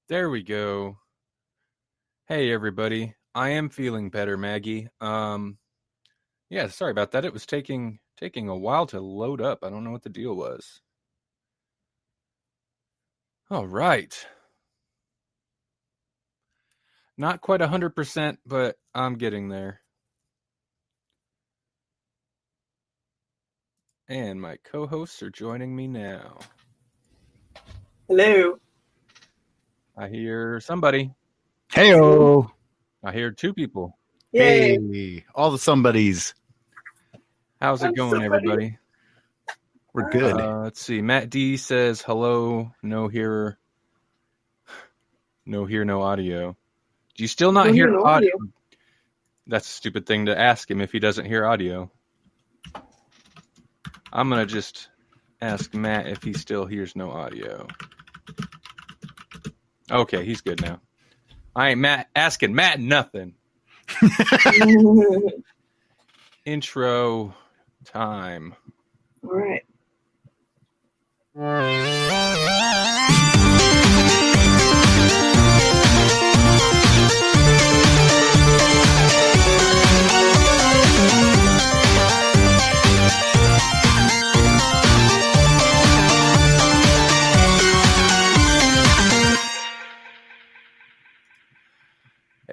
There we go. Hey everybody. I am feeling better, Maggie. Yeah, sorry about that. It was taking a while to load up. I don't know what the deal was. All right. Not quite 100%, but I'm getting there. And my co-hosts are joining me now. Hello. I hear somebody. Heyo. I hear two people. Yay. Hey, all the somebodies. How's it I'm going, somebody. everybody? We're good. Let's see. Matt D says hello. No hear, no audio. Do you still not hear No audio? That's a stupid thing to ask him if he doesn't hear audio. I'm going to just ask Matt if he still hears no audio. Okay, he's good now. I ain't asking Matt nothing. Intro time. All right.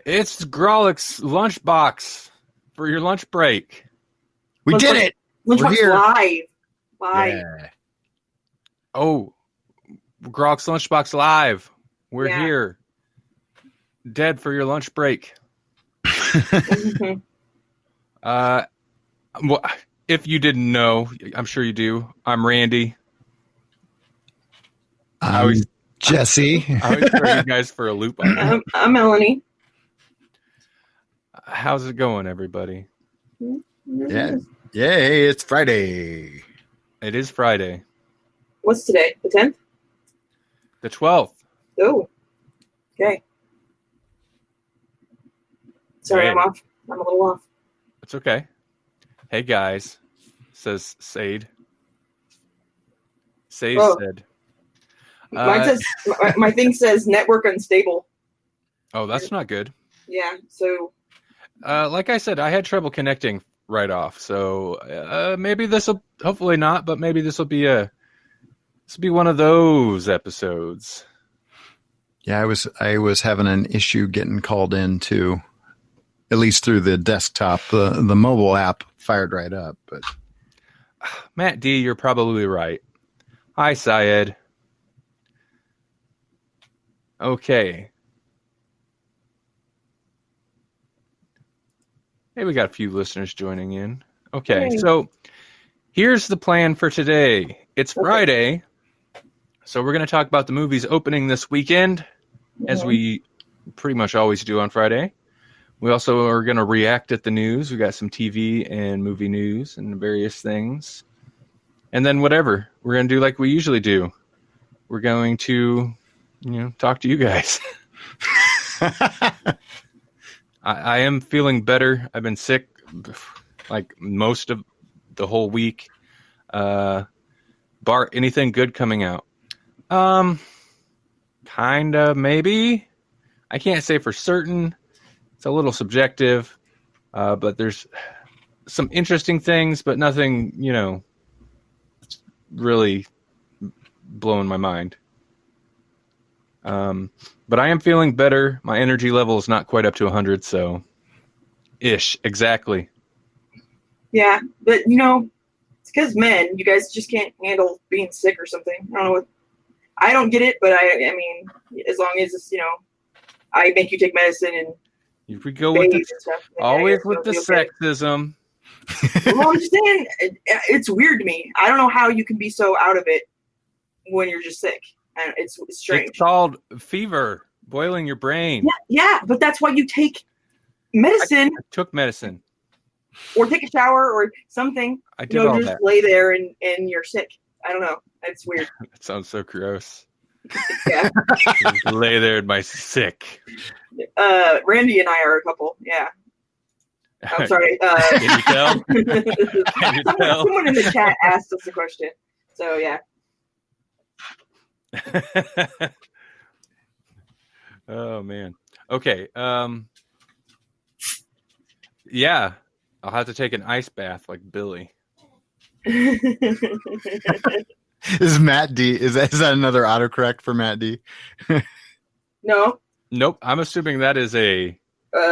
It's Grawlix lunchbox for your lunch break. We did it. We're Lunchbox here. live. Yeah. Oh, Grawlix lunchbox live. We're Yeah. here. Dead for your lunch break. Mhm. Well, if you didn't know, I'm sure you do. I'm Randy. I'm Jesse. I always throw you guys for a loop on that. I'm Melanie. How's it going, everybody? Yeah. Yay, it's Friday. It is Friday, What's today? The 10th? the 12th. Oh. Okay. Sorry, Hey. I'm off. I'm a little off. It's okay. Hey, guys, says Sade. Sade Oh. said. Mine says my thing says network unstable. Oh, that's not good. Yeah. So Like I said, I had trouble connecting right off, so maybe this will, hopefully not, but maybe this will be one of those episodes. Yeah, I was having an issue getting called in too. At least through the desktop. The mobile app fired right up, but Matt D, you're probably right. Hi, Syed. Okay. Hey, we got a few listeners joining in. Okay, Yay. so here's the plan for today. It's Okay. Friday, so we're going to talk about the movies opening this weekend, as we pretty much always do on Friday. We also are going to react at the news. We got some TV and movie news and various things. And then whatever. We're going to do like we usually do. We're going to, talk to you guys. I am feeling better. I've been sick like most of the whole week. Bar anything good coming out? Kinda, maybe. I can't say for certain. It's a little subjective, but there's some interesting things, but nothing, really blowing my mind. But I am feeling better. My energy level is not quite up to 100, so ish, exactly. yeah, but it's because men, you guys just can't handle being sick or something. I don't know what. I don't get it, but I mean, as long as it's, I make you take medicine and If we go with bathe the, and stuff. then always I guess with the it'll be okay. sexism. Well, I'm just saying, it's weird to me. I don't know how you can be so out of it when you're just sick. It's strange. It's called fever, boiling your brain. Yeah, but that's why you take medicine I took medicine. or take a shower or something. I did all just that. lay there and you're sick. I don't know. It's weird. That sounds so gross. Yeah. Just lay there in my sick. Randy and I are a couple. Yeah. I'm sorry. Can you tell? Can you tell? Someone in the chat asked us a question. So, yeah. Oh man. Okay. Yeah, I'll have to take an ice bath like Billy. Is Matt D? Is that another autocorrect for Matt D? No, Nope. I'm assuming that is a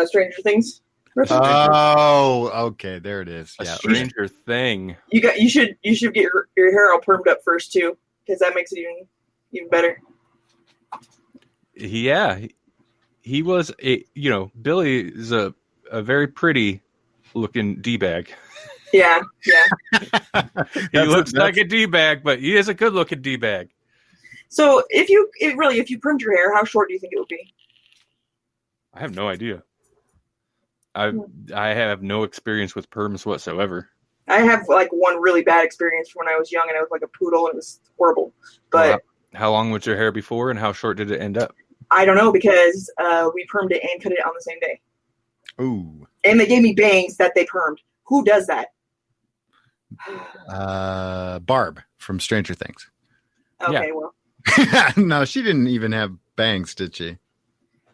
Stranger Things. Oh, okay. There it is. a Yeah. Stranger Thing. You should get your hair all permed up first too, because that makes it even better. Yeah, he was a Billy is a very pretty looking d-bag. Yeah. He looks like a d-bag, but he is a good looking d-bag. So if you permed your hair, how short do you think it would be? I have no idea. I have no experience with perms whatsoever. I have like one really bad experience from when I was young and I was like a poodle and it was horrible. But Well, how long was your hair before and how short did it end up? I don't know because we permed it and cut it on the same day. Ooh. And they gave me bangs that they permed. Who does that? Barb from Stranger Things. Okay, Yeah. well, No, she didn't even have bangs, did she?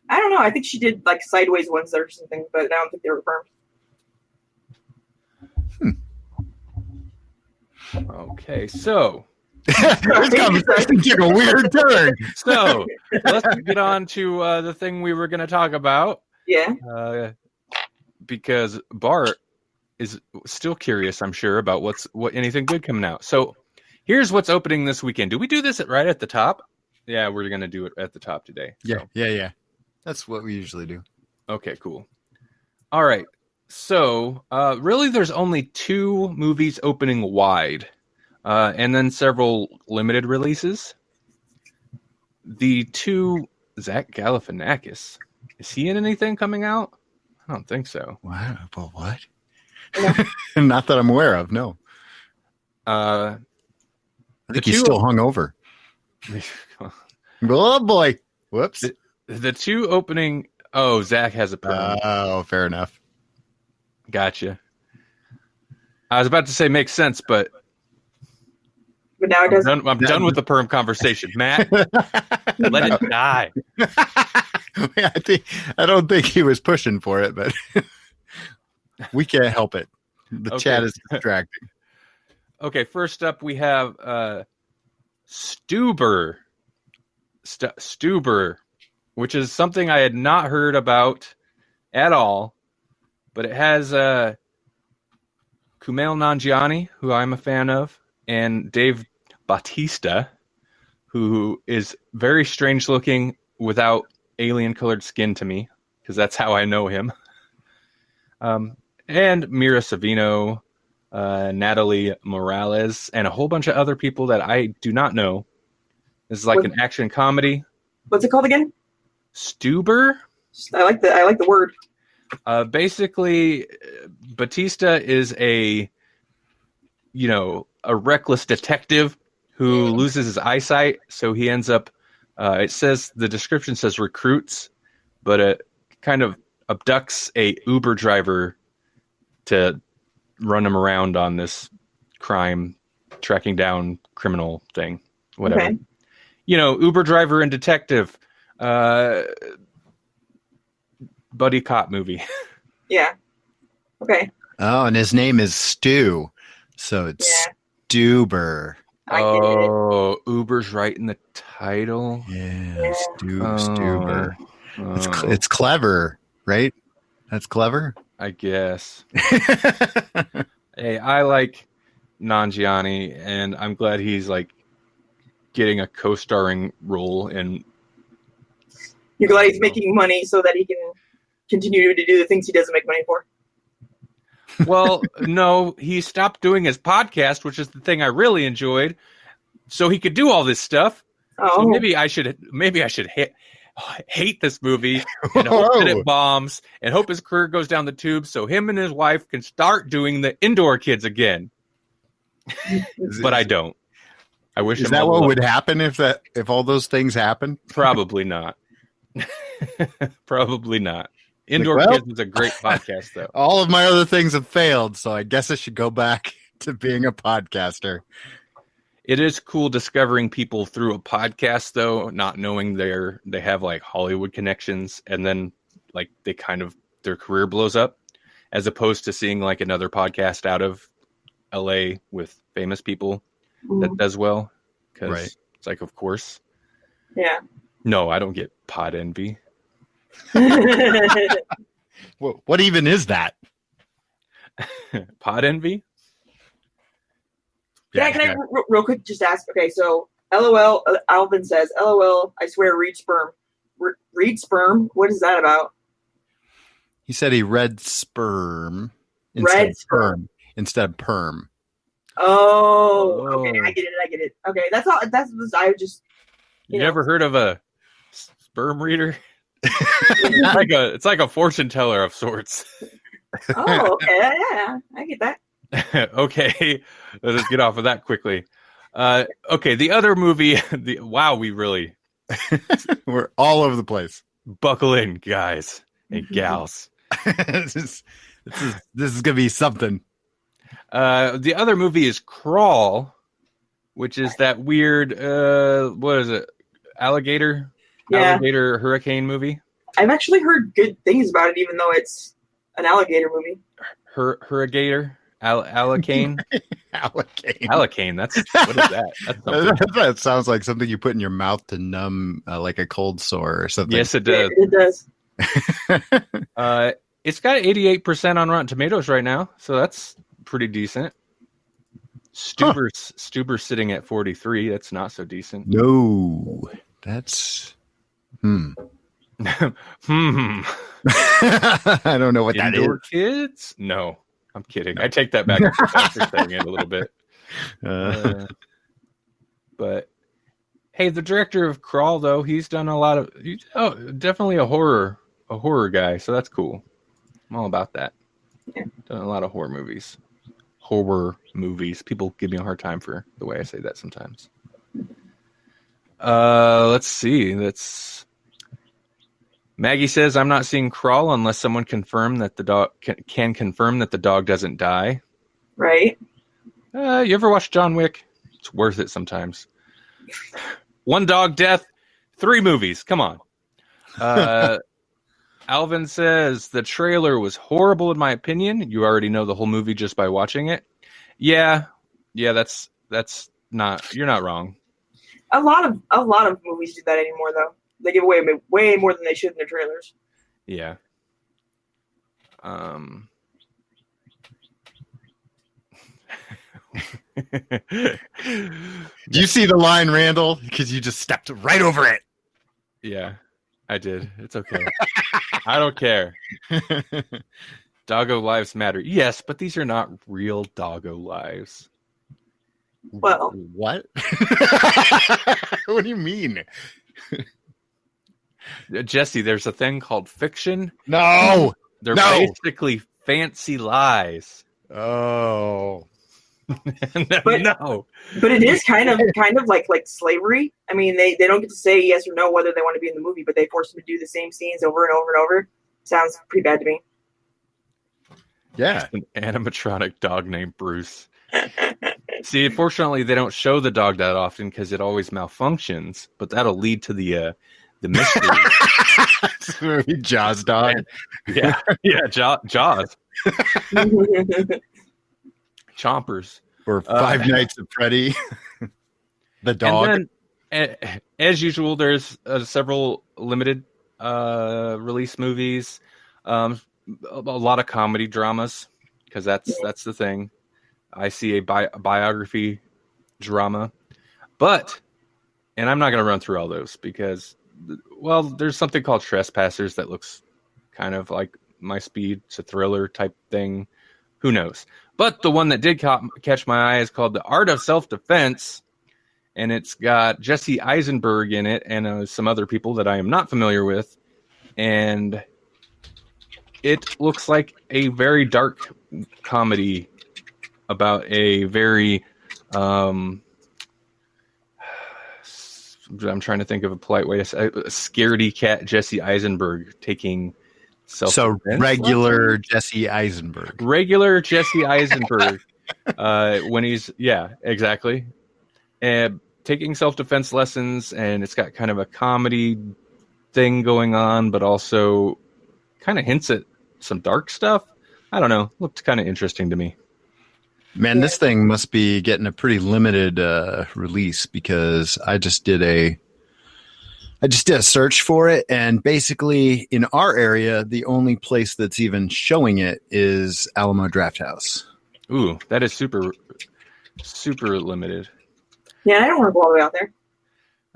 I don't know. I think she did like sideways ones or something, but I don't think they were permed. Okay, so This conversation took a weird turn. So let's get on to the thing we were going to talk about. Yeah. Because Bart is still curious, I'm sure, about what anything good coming out. So here's what's opening this weekend. Do we do this right at the top? Yeah, we're going to do it at the top today. Yeah, So. yeah. That's what we usually do. Okay, cool. All right. So really, there's only 2 movies opening wide. And then several limited releases. The 2, Zach Galifianakis, is he in anything coming out? I don't think so. Wow, but what? No. Not that I'm aware of, no. I think he's still hungover. Oh, boy. Whoops. The 2 opening... Oh, Zach has a perm. Oh, fair enough. Gotcha. I was about to say makes sense, but... But now it doesn't. I'm done with the perm conversation. Matt, let it die. I don't think he was pushing for it, but we can't help it. The chat is distracting. Okay, first up we have Stuber. Stuber, which is something I had not heard about at all, but it has Kumail Nanjiani, who I'm a fan of, and Dave Bautista, who is very strange looking without alien colored skin to me, because that's how I know him. And Mira Savino, Natalie Morales, and a whole bunch of other people that I do not know. This is like an action comedy. What's it called again? Stuber? I like the word. Basically, Batista is a reckless detective who loses his eyesight, so he ends up, the description says recruits, but it kind of abducts a Uber driver to run him around on this crime, tracking down criminal thing, whatever. Okay. Uber driver and detective, buddy cop movie. Yeah. Okay. Oh, and his name is Stu, so it's Stuber. I get it. Uber's right in the title. Yeah, Stuber. Oh. It's clever, right? That's clever. I guess. Hey, I like Nanjiani, and I'm glad he's like getting a co-starring role in. You're glad he's making money so that he can continue to do the things he doesn't make money for. Well, no, he stopped doing his podcast, which is the thing I really enjoyed, so he could do all this stuff. Oh, So maybe I should hate this movie and hope that it bombs and hope his career goes down the tube so him and his wife can start doing the indoor kids again. But I don't. I wish. Is that what would happen if all those things happen? Probably not. Probably not. Indoor Kids is a great podcast, though. All of my other things have failed, so I guess I should go back to being a podcaster. It is cool discovering people through a podcast, though, not knowing they have like Hollywood connections, and then like their career blows up, as opposed to seeing like another podcast out of LA with famous people that does well. Because it's like, of course. Yeah. No, I don't get pod envy. What even is that? Pod envy? Yeah, can I real quick just ask? Okay, so LOL, Alvin says, LOL, I swear, read sperm. Read sperm? What is that about? He said he read sperm Red of perm instead of perm. Oh, okay, I get it. Okay, that's all. I just. You ever heard of a sperm reader? It's like a fortune teller of sorts. Oh, okay, yeah, I get that. Okay, let's get off of that quickly. Okay, the other movie. We're all over the place. Buckle in, guys and gals. This is gonna be something. The other movie is Crawl, which is that weird. What is it? Alligator hurricane movie. I've actually heard good things about it, even though it's an alligator movie. Hurrigator. Allicane? Allicane. What is that? That sounds like something you put in your mouth to numb like a cold sore or something. Yes, it does. It does. It's got 88% on Rotten Tomatoes right now, so that's pretty decent. Stuber's sitting at 43. That's not so decent. No, that's I don't know what Indoor that is. Kids? No. I'm kidding. I take that back after saying it a little bit. But hey, the director of Crawl, though, he's done a lot of definitely a horror guy, so that's cool. I'm all about that. Yeah. Done a lot of horror movies. People give me a hard time for the way I say that sometimes. Let's see. Maggie says, I'm not seeing Crawl unless someone confirm that the dog can confirm that the dog doesn't die. Right. You ever watch John Wick? It's worth it sometimes. One dog death, 3 movies. Come on. Alvin says, the trailer was horrible in my opinion. You already know the whole movie just by watching it. Yeah, that's not, you're not wrong. A lot of movies do that anymore, though. They give away way more than they should in their trailers. Yeah. Do you see the line, Randall? Because you just stepped right over it. Yeah, I did. It's okay. I don't care. Doggo lives matter. Yes, but these are not real doggo lives. Well, what? What do you mean? Jesse, there's a thing called fiction. No. They're basically fancy lies. Oh. No. But it is kind of like slavery. I mean, they don't get to say yes or no whether they want to be in the movie, but they force them to do the same scenes over and over and over. Sounds pretty bad to me. Yeah. An animatronic dog named Bruce. See, unfortunately, they don't show the dog that often because it always malfunctions, but that'll lead to the mystery. Jaws dog. Yeah, Jaws. Chompers. Or Five Nights at Freddy. The dog. And then, as usual, there's several limited release movies, a lot of comedy dramas, because that's the thing. I see a biography drama, and I'm not going to run through all those because, well, there's something called Trespassers that looks kind of like my speed. It's a thriller type thing. Who knows? But the one that did catch my eye is called The Art of Self-Defense, and it's got Jesse Eisenberg in it and some other people that I am not familiar with, and it looks like a very dark comedy about a very I'm trying to think of a polite way to say a scaredy cat Jesse Eisenberg taking self-defense. So regular Jesse Eisenberg. Regular Jesse Eisenberg when he's exactly. taking self-defense lessons, and it's got kind of a comedy thing going on, but also kind of hints at some dark stuff. I don't know. Looked kind of interesting to me. Man, this thing must be getting a pretty limited release, because I just did a search for it, and basically in our area, the only place that's even showing it is Alamo Drafthouse. Ooh, that is super, super limited. Yeah, I don't want to go all the way out there.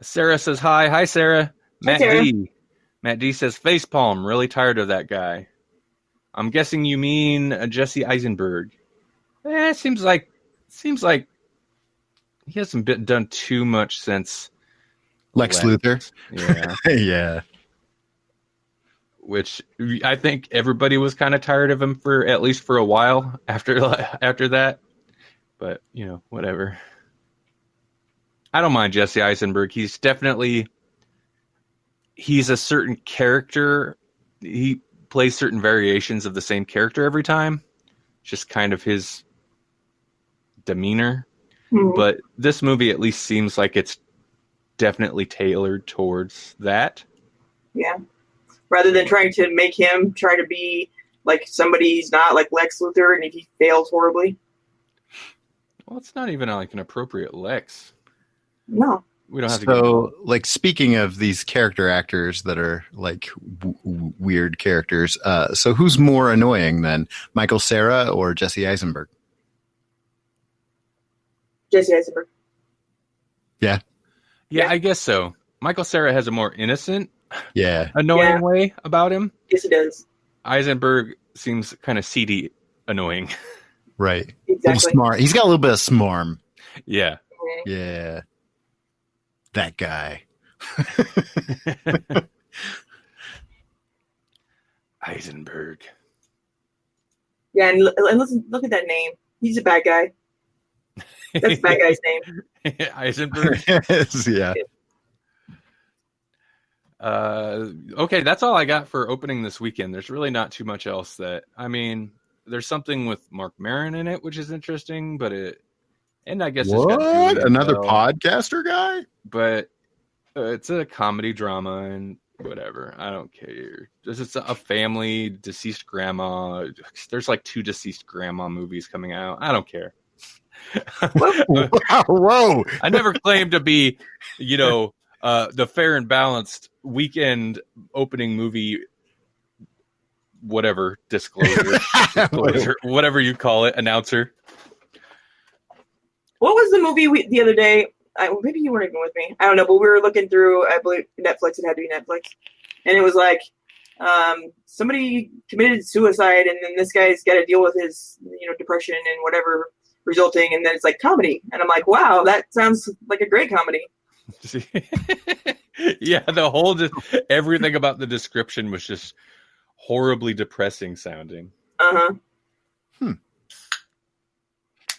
Sarah says hi. Hi, Sarah. Matt Sarah. D. Matt D says facepalm. Really tired of that guy. I'm guessing you mean Jesse Eisenberg. Seems like he hasn't done too much since Lex Luthor. Yeah. Yeah. Which I think everybody was kind of tired of him for at least for a while after that. But, whatever. I don't mind Jesse Eisenberg. He's a certain character. He plays certain variations of the same character every time. Just kind of his demeanor. Mm-hmm. But this movie at least seems like it's definitely tailored towards that. Yeah. Rather than trying to make him try to be like somebody he's not, like Lex Luthor, and if he fails horribly. Well, it's not even like an appropriate Lex. No. We don't have to So, like, speaking of these character actors that are like weird characters, so who's more annoying then, Michael Cera or Jesse Eisenberg? Jesse Eisenberg. Yeah, I guess so. Michael Cera has a more innocent, annoying annoying way about him. Yes, he does. Eisenberg seems kind of seedy, annoying. Right. Exactly. Smart. He's got a little bit of smarm. Yeah. Yeah. That guy. Eisenberg. Yeah, and listen, look at that name. He's a bad guy. That's the bad guy's name. Eisenberg. Yeah. Okay, that's all I got for opening this weekend. There's really not too much else there's something with Mark Maron in it, which is interesting, and I guess What? It's got Another podcaster guy? But it's a comedy drama and whatever. I don't care. This is a family, deceased grandma. There's like 2 deceased grandma movies coming out. I don't care. Whoa. I never claimed to be, the fair and balanced weekend opening movie, whatever, disclosure, whatever you call it, announcer. What was the movie the other day? Maybe you weren't even with me. I don't know, but we were looking through, I believe, Netflix. It had to be Netflix. And it was like somebody committed suicide, and then this guy's got to deal with his depression and whatever resulting, and then it's like comedy. And I'm like, wow, that sounds like a great comedy. Yeah, everything about the description was just horribly depressing sounding. Uh-huh.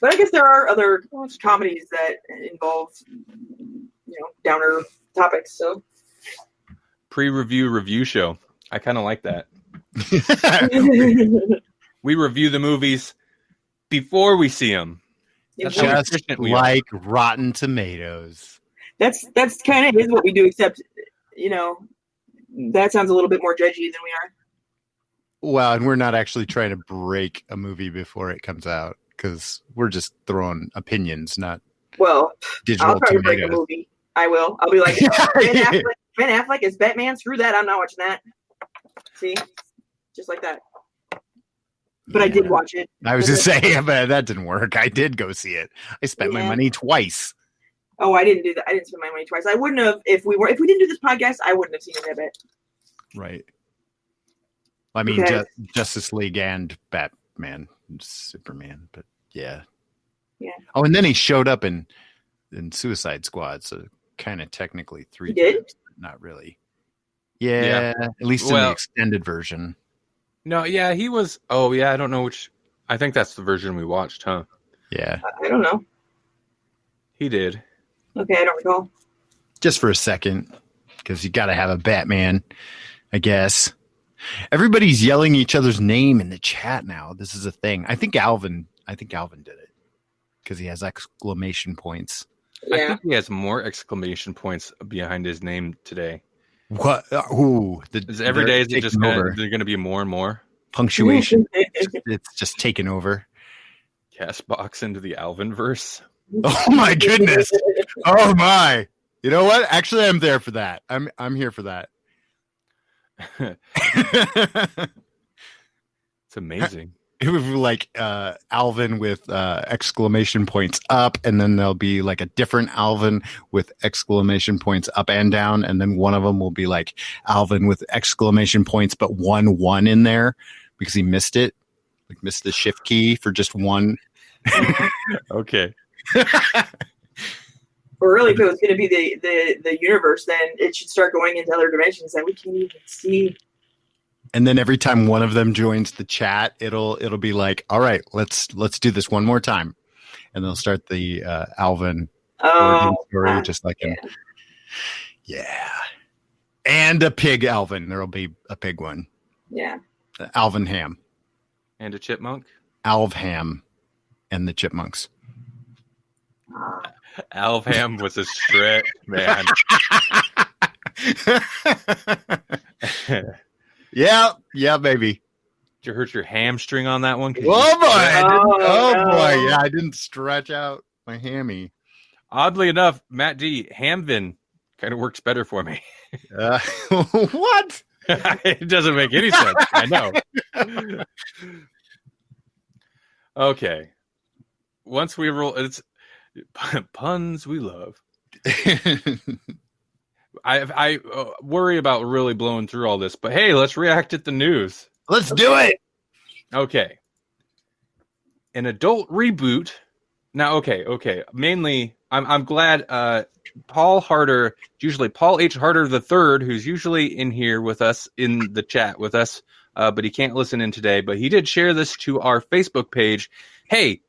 But I guess there are other comedies that involve, downer topics. So pre-review review show. I kind of like that. We review the movies before we see them. That's just like Rotten Tomatoes. That's kind of is what we do, except that sounds a little bit more judgy than we are. Well, and we're not actually trying to break a movie before it comes out, because we're just throwing opinions, not digital I'll try to tomatoes. break a movie. I will. I'll be like, Ben Affleck is Batman. Screw that. I'm not watching that. See, just like that. But I did watch it. I was just saying, but that didn't work. I did go see it. I spent my money twice. Oh, I didn't do that. I didn't spend my money twice. I wouldn't have if we didn't do this podcast. I wouldn't have seen it. I bet. Right. I mean, Justice League and Batman, Superman, but yeah. Oh, and then he showed up in Suicide Squad, so kind of technically 3 He did? times, but not really. Yeah, at least in the extended version. No, yeah, he was. Oh, yeah, I don't know which. I think that's the version we watched, huh? Yeah. I don't know. He did. Okay, I don't recall. Just for a second, because you got to have a Batman, I guess. Everybody's yelling each other's name in the chat now. This is a thing. I think Alvin did it because he has exclamation points. I Yeah. think he has more exclamation points behind his name today. What? Ooh, Every day is it just over. they're going to be more and more? Punctuation. It's just taken over. Castbox into the Alvin verse. Oh my goodness. Oh my. You know what? Actually, I'm there for that. I'm here for that. It's amazing. It would be like Alvin with exclamation points up, and then there'll be like a different Alvin with exclamation points up and down, and then one of them will be like Alvin with exclamation points, but 1 in there because he missed it, like missed the shift key for just one. Okay. Or really, if it was going to be the universe, then it should start going into other dimensions that we can't even see. And then every time one of them joins the chat, it'll be like, all right, let's do this one more time, and they'll start the Alvin origin story, just like yeah, and a pig Alvin. There'll be a pig one. Yeah, Alvin Ham And a chipmunk. Alvham and the Chipmunks. Alvham was a stretch, man. Yeah, baby. Did you hurt your hamstring on that one? Oh boy! no. Boy! Yeah, I didn't stretch out my hammy. Oddly enough, Matt D. Hamvin kind of works better for me. What? It doesn't make any sense. I know. Okay. Once we roll, it's puns we love. I worry about really blowing through all this, but hey, let's react at the news. Let's do it. Okay. An adult reboot. Now, okay. Mainly, I'm glad Paul Harder, usually Paul H. Harder III, who's usually in here with us in the chat with us, but he can't listen in today. But he did share this to our Facebook page. Hey,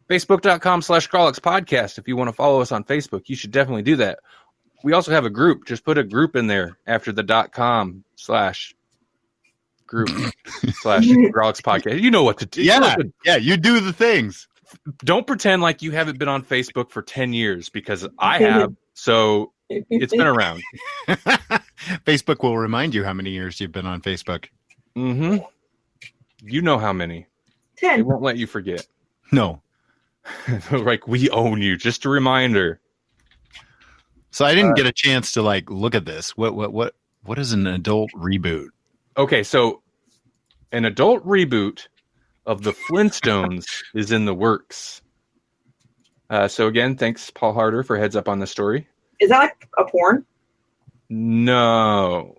Facebook.com/Grawlix podcast. If you want to follow us on Facebook, you should definitely do that. We also have a group. Just put a group in there after the .com/group /Grawlix podcast. You know what to do. Yeah, you do the things. Don't pretend like you haven't been on Facebook for 10 years because I have. So it's been around. Facebook will remind you how many years you've been on Facebook. Mm-hmm. You know how many. 10. It won't let you forget. No. Like, we own you. Just a reminder. So I didn't get a chance to like look at this. What is an adult reboot? Okay, so an adult reboot of the Flintstones is in the works. So again, thanks Paul Harder for heads up on the story. Is that like a porn? No.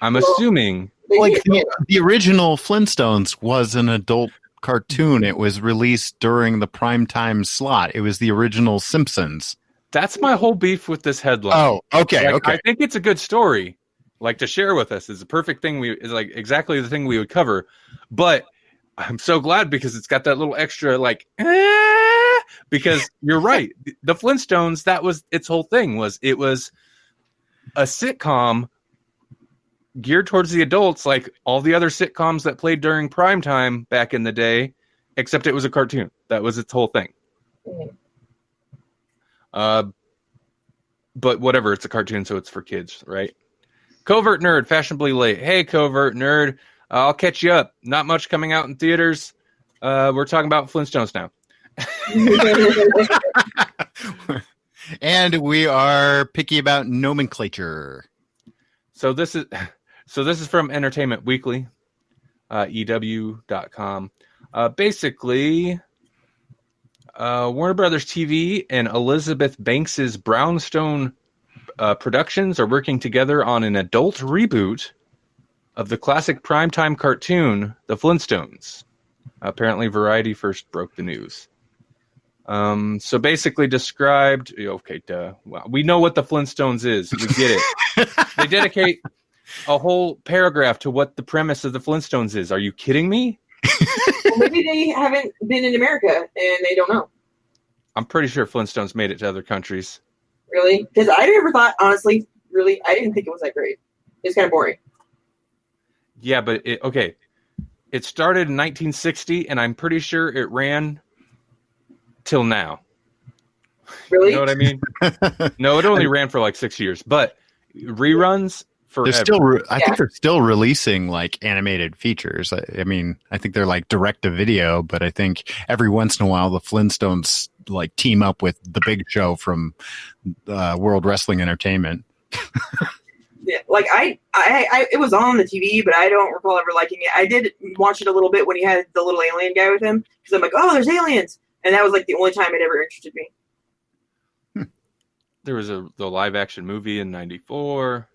I'm assuming Like the original Flintstones was an adult cartoon. It was released during the primetime slot. It was the original Simpsons. that's my whole beef with this headline. Oh, okay, Like, okay. I think it's a good story. Like, to share with us is the perfect thing. Is like exactly the thing we would cover. But I'm so glad because it's got that little extra like, because you're right. The Flintstones, that was its whole thing. It was a sitcom geared towards the adults, like all the other sitcoms that played during prime time back in the day, except it was a cartoon. That was its whole thing. But whatever, it's a cartoon, so it's for kids, right? Covert Nerd, fashionably late. Hey, Covert Nerd, I'll catch you up. Not much coming out in theaters. We're talking about Flintstones now. And we are picky about nomenclature. So this is from Entertainment Weekly, EW.com. Basically, Warner Brothers TV and Elizabeth Banks's Brownstone Productions are working together on an adult reboot of the classic primetime cartoon, The Flintstones. Apparently, Variety first broke the news. So basically described, okay, duh. Well, we know what the Flintstones is. We get it. They dedicate a whole paragraph to what the premise of the Flintstones is. Are you kidding me? Well, maybe they haven't been in America and they don't know. I'm pretty sure Flintstones made it to other countries. Really? Because I never thought, honestly, really, I didn't think it was that great. It's kind of boring. Yeah, but it started in 1960, and I'm pretty sure it ran till now. Really? You know what I mean? No, it only ran for like 6 years, but reruns forever. They're still, I think they're still releasing like animated features. I mean, I think they're like direct to video, but I think every once in a while the Flintstones like team up with the Big Show from World Wrestling Entertainment. Yeah, like I it was on the TV, but I don't recall ever liking it. I did watch it a little bit when he had the little alien guy with him, because I'm like, oh, there's aliens, and that was like the only time it ever interested me. There was the live action movie in '94.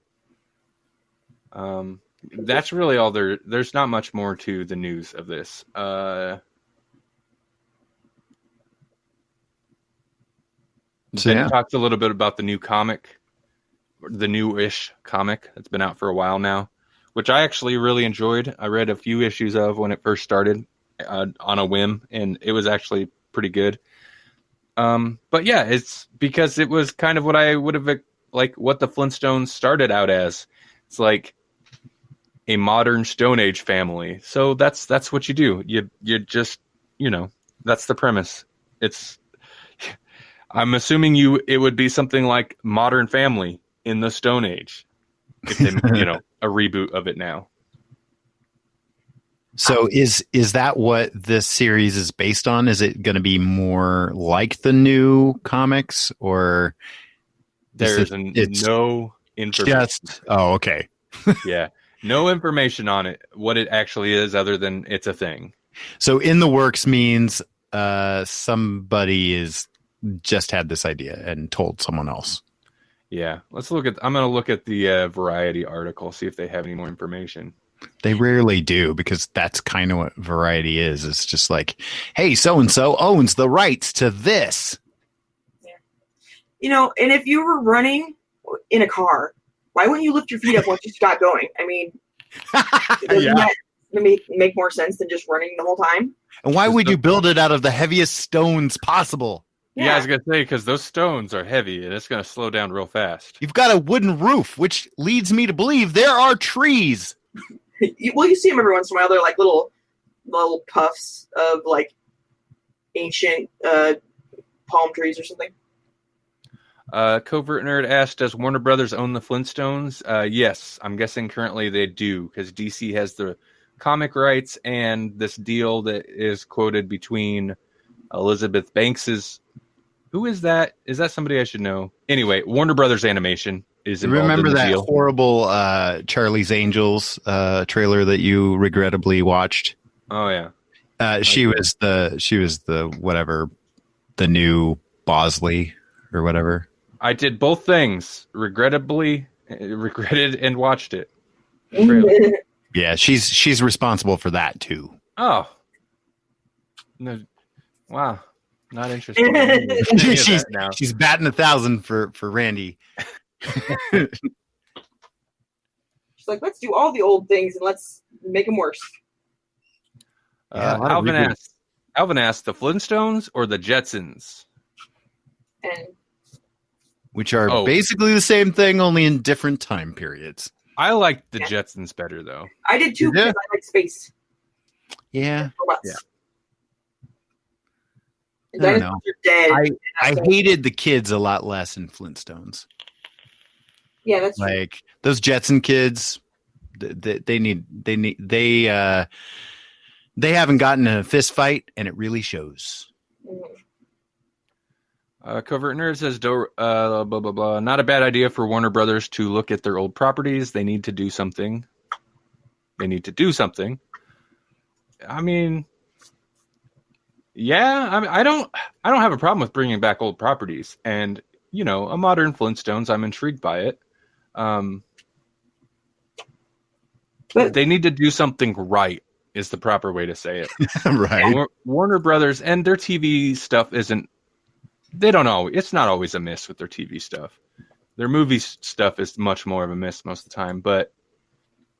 That's really all there. There's not much more to the news of this. Ben talked a little bit about the new comic. The new-ish comic that's been out for a while now, which I actually really enjoyed. I read a few issues of when it first started on a whim, and it was actually pretty good. But yeah, it's because it was kind of what I would have, like what the Flintstones started out as. It's like a modern Stone Age family. So that's what you do. You just, that's the premise. I'm assuming it would be something like Modern Family in the Stone Age, if they, a reboot of it now. So is that what this series is based on? Is it going to be more like the new comics, or there's no information? Okay. Yeah, no information on it, what it actually is, other than it's a thing. So in the works means somebody is just had this idea and told someone else. Yeah, I'm going to look at the Variety article, see if they have any more information. They rarely do, because that's kind of what Variety is. It's just like, hey, so-and-so owns the rights to this. Yeah. And if you were running in a car, why wouldn't you lift your feet up once you got going? I mean, doesn't that make more sense than just running the whole time? And why would you build it out of the heaviest stones possible? Yeah, I was going to say, because those stones are heavy, and it's going to slow down real fast. You've got a wooden roof, which leads me to believe there are trees. You see them every once in a while. They're like little puffs of like ancient palm trees or something. Covert Nerd asked, does Warner Brothers own the Flintstones? Yes, I'm guessing currently they do, because DC has the comic rights and this deal that is quoted between Elizabeth Banks's. Who is that? Is that somebody I should know? Anyway, Warner Brothers Animation is involved. Remember in the that deal. horrible Charlie's Angels trailer that you regrettably watched? Oh yeah. She was the whatever, the new Bosley or whatever. I did both things. Regretted and watched it. Yeah, she's responsible for that too. Oh. No. Wow. Not interested. She's batting 1,000 for Randy. She's like, let's do all the old things and let's make them worse. Alvin asked, the Flintstones or the Jetsons? Which are basically the same thing, only in different time periods. I like the Jetsons better, though. I did too, because I like space. Yeah. Yeah. I don't know. Dead. I hated the kids a lot less in Flintstones. Yeah, that's true. Like those Jetson kids, they haven't gotten a fist fight, and it really shows. Covert Nerd says, blah, blah, blah. Not a bad idea for Warner Brothers to look at their old properties. They need to do something. I mean, yeah, I don't have a problem with bringing back old properties, and a modern Flintstones. I'm intrigued by it. But they need to do something right, is the proper way to say it. Right. Warner Brothers and their TV stuff isn't. They don't always. It's not always a miss with their TV stuff. Their movie stuff is much more of a miss most of the time, but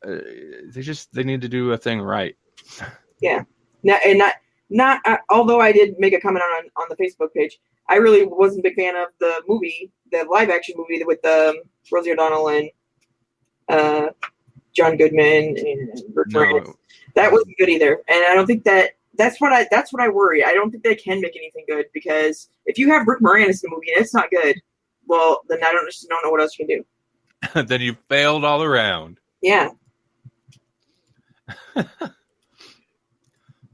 they need to do a thing right. Yeah. Not although I did make a comment on the Facebook page, I really wasn't a big fan of the movie, the live action movie with Rosie O'Donnell and John Goodman and Burt Reynolds. That wasn't good either, and I don't think that that's what I worry. I don't think they can make anything good, because if you have Rick Moranis in the movie and it's not good, well, then I don't know what else you can do. Then you failed all around. Yeah.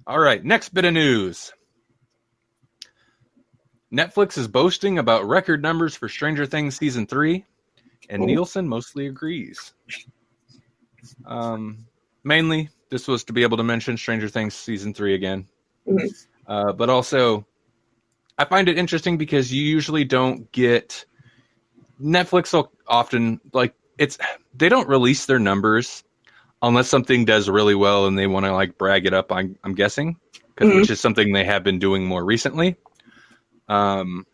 All right, next bit of news. Netflix is boasting about record numbers for Stranger Things Season 3, and Nielsen mostly agrees. Mainly, this was to be able to mention Stranger Things Season 3 again. Mm-hmm. But also, I find it interesting because you usually don't get... Netflix will often, like, they don't release their numbers unless something does really well and they want to, like, brag it up, I'm guessing, which is something they have been doing more recently. But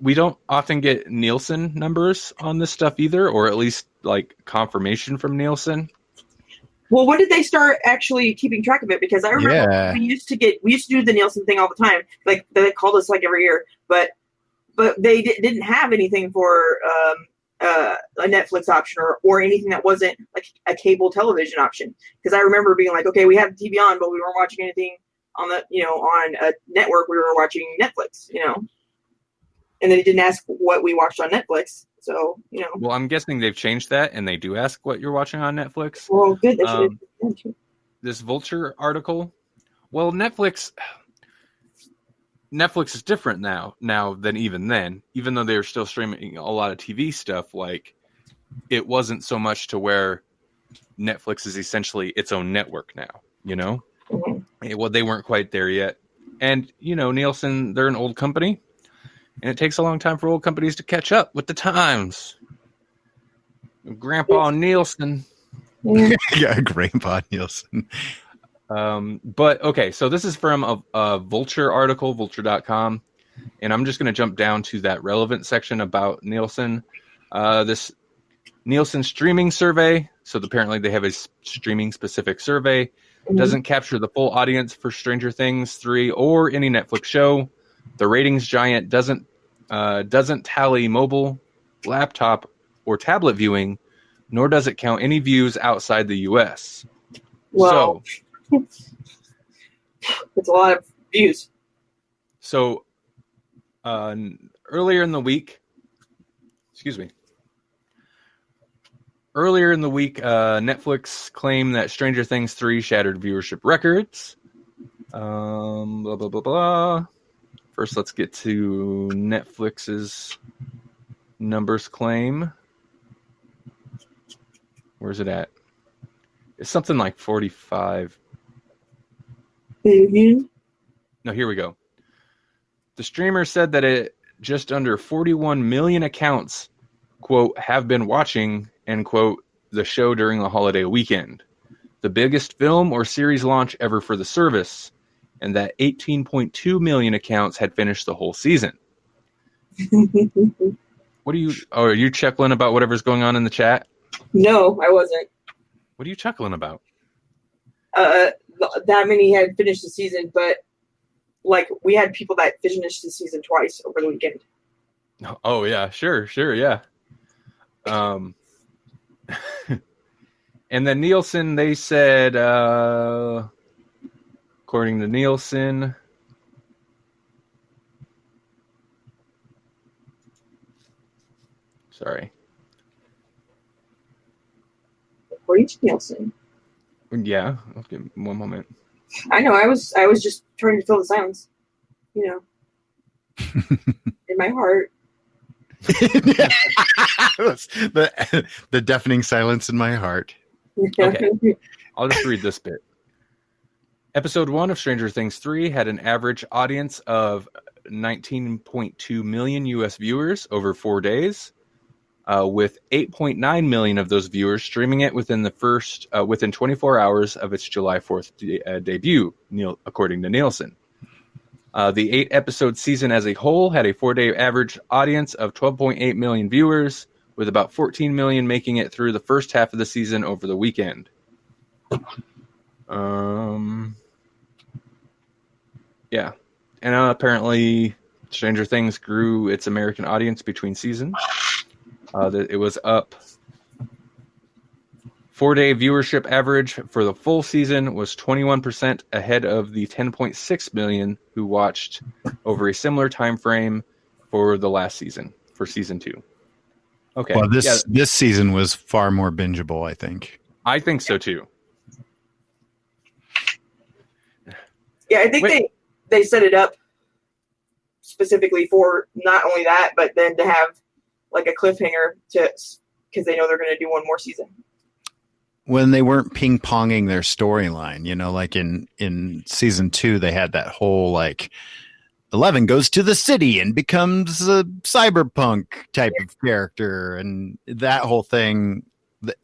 we don't often get Nielsen numbers on this stuff either, or at least like confirmation from Nielsen. Well, when did they start actually keeping track of it? Because I remember we used to do the Nielsen thing all the time. Like they called us like every year, but they didn't have anything for a Netflix option or anything that wasn't like a cable television option. Because I remember being like, okay, we have TV on, but we weren't watching anything on the, on a network. We were watching Netflix, and then it didn't ask what we watched on Netflix. So, Well, I'm guessing they've changed that, and they do ask what you're watching on Netflix. Well, good. This Vulture article. Well, Netflix is different now than even then. Even though they're still streaming a lot of TV stuff, like it wasn't so much to where Netflix is essentially its own network now. Mm-hmm. Well, they weren't quite there yet. And, Nielsen, they're an old company, and it takes a long time for old companies to catch up with the times. Grandpa Nielsen. Yeah, Grandpa Nielsen. But, okay, so this is from a Vulture article, vulture.com, and I'm just going to jump down to that relevant section about Nielsen. This Nielsen streaming survey, so apparently they have a streaming-specific survey, doesn't capture the full audience for Stranger Things 3 or any Netflix show. The ratings giant doesn't tally mobile, laptop, or tablet viewing, nor does it count any views outside the U.S. Well, it's a lot of views. So, earlier in the week, Netflix claimed that Stranger Things 3 shattered viewership records. Blah, blah, blah, blah. First, let's get to Netflix's numbers claim. Where's it at? It's something like 45. Mm-hmm. No, here we go. The streamer said that it just under 41 million accounts, quote, have been watching, end quote, the show during the holiday weekend. The biggest film or series launch ever for the service, and that 18.2 million accounts had finished the whole season. Are you chuckling about whatever's going on in the chat? No, I wasn't. What are you chuckling about? That many had finished the season, but like we had people that finished the season twice over the weekend. Oh yeah, sure, yeah. And then Nielsen, they said, according to Nielsen, sorry. According to Nielsen. Yeah, I'll give one moment. I know. I was just trying to fill the silence. In my heart. the deafening silence in my heart. Okay, I'll just read this bit. Episode 1 of Stranger Things 3 had an average audience of 19.2 million U.S. viewers over 4 days, with 8.9 million of those viewers streaming it within 24 hours of its July 4th debut, according to Nielsen. The 8-episode season as a whole had a 4-day average audience of 12.8 million viewers, with about 14 million making it through the first half of the season over the weekend. Yeah. And apparently Stranger Things grew its American audience between seasons. It was up 4-day viewership average for the full season was 21% ahead of the 10.6 million who watched over a similar time frame for the last season, for season 2. Okay. Well, this season was far more bingeable, I think. I think so too. Yeah, I think they set it up specifically for not only that, but then to have like a cliffhanger because they know they're going to do one more season. When they weren't ping-ponging their storyline, like in season 2, they had that whole like 11 goes to the city and becomes a cyberpunk type of character, and that whole thing,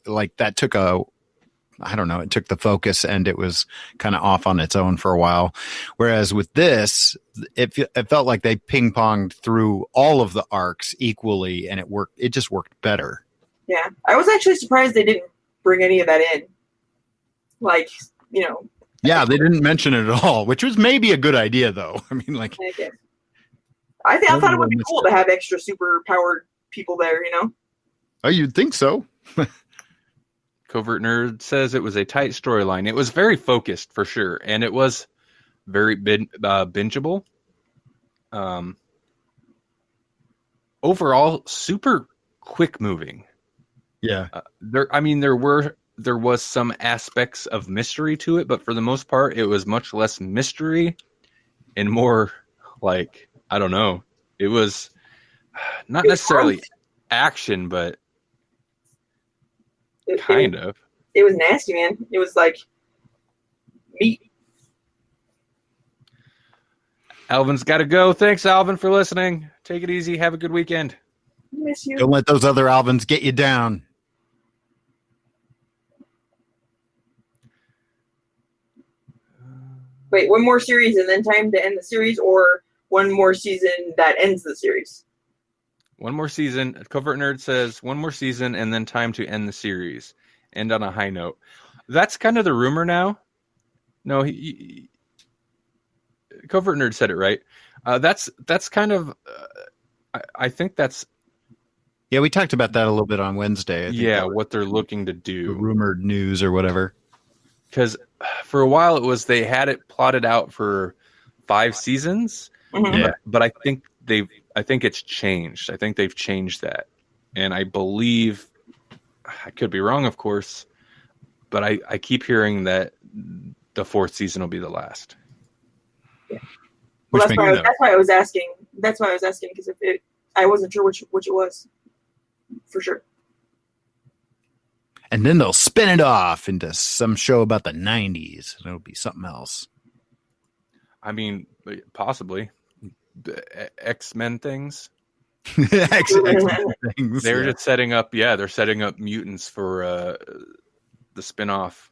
like that took it took the focus and it was kind of off on its own for a while. Whereas with this, it felt like they ping-ponged through all of the arcs equally, and it just worked better. Yeah, I was actually surprised they didn't bring any of that in. Like, Yeah, they didn't mention it at all, which was maybe a good idea, though. I mean, like, I thought it would be cool to have extra super powered people there. Oh, you'd think so. Covert Nerd says it was a tight storyline. It was very focused for sure, and it was very bingeable. Overall, super quick moving. Yeah. There was some aspects of mystery to it, but for the most part, it was much less mystery and more like, I don't know. It was not necessarily action, but kind of. It was nasty, man. It was like meat. Alvin's got to go. Thanks, Alvin, for listening. Take it easy. Have a good weekend. Miss you. Don't let those other Alvins get you down. Wait, one more series and then time to end the series, or one more season that ends the series? One more season. Covert Nerd says one more season and then time to end the series. End on a high note. That's kind of the rumor now. No, Covert Nerd said it right. That's kind of. I think that's. Yeah, we talked about that a little bit on Wednesday. I think what they're looking to do. The rumored news or whatever. Because for a while it was they had it plotted out for 5 seasons. Mm-hmm. Yeah. But I think it's changed. I think they've changed that. And I believe, I could be wrong, of course, but I keep hearing that the 4th season will be the last. Yeah. Well, that's why I was asking. That's why I was asking, because I wasn't sure which it was, for sure. And then they'll spin it off into some show about the 90s. And it'll be something else. I mean, possibly. X-Men things. X-Men things. They're just setting up, they're setting up mutants for the spin-off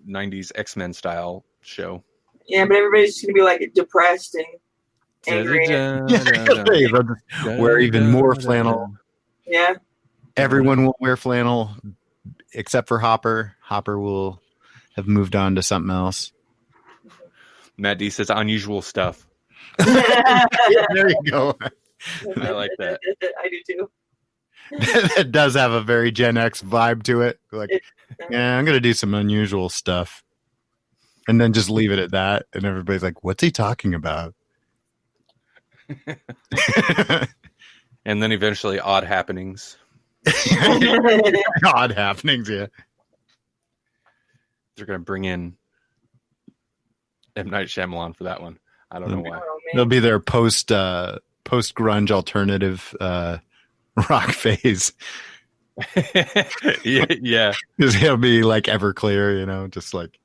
90s X-Men style show. Yeah, but everybody's just going to be like depressed and angry. Wear even more flannel. Yeah. Everyone will wear flannel except for Hopper. Hopper will have moved on to something else. Matt D says unusual stuff. Yeah, there you go. I like that. I do too. That does have a very Gen X vibe to it. Like, I'm going to do some unusual stuff. And then just leave it at that. And everybody's like, what's he talking about? And then eventually Odd Happenings. Odd Happenings, yeah. They're going to bring in M. Night Shyamalan for that one. I don't know why. They'll be their post-grunge alternative rock phase. Yeah. Because he'll be like Everclear, just like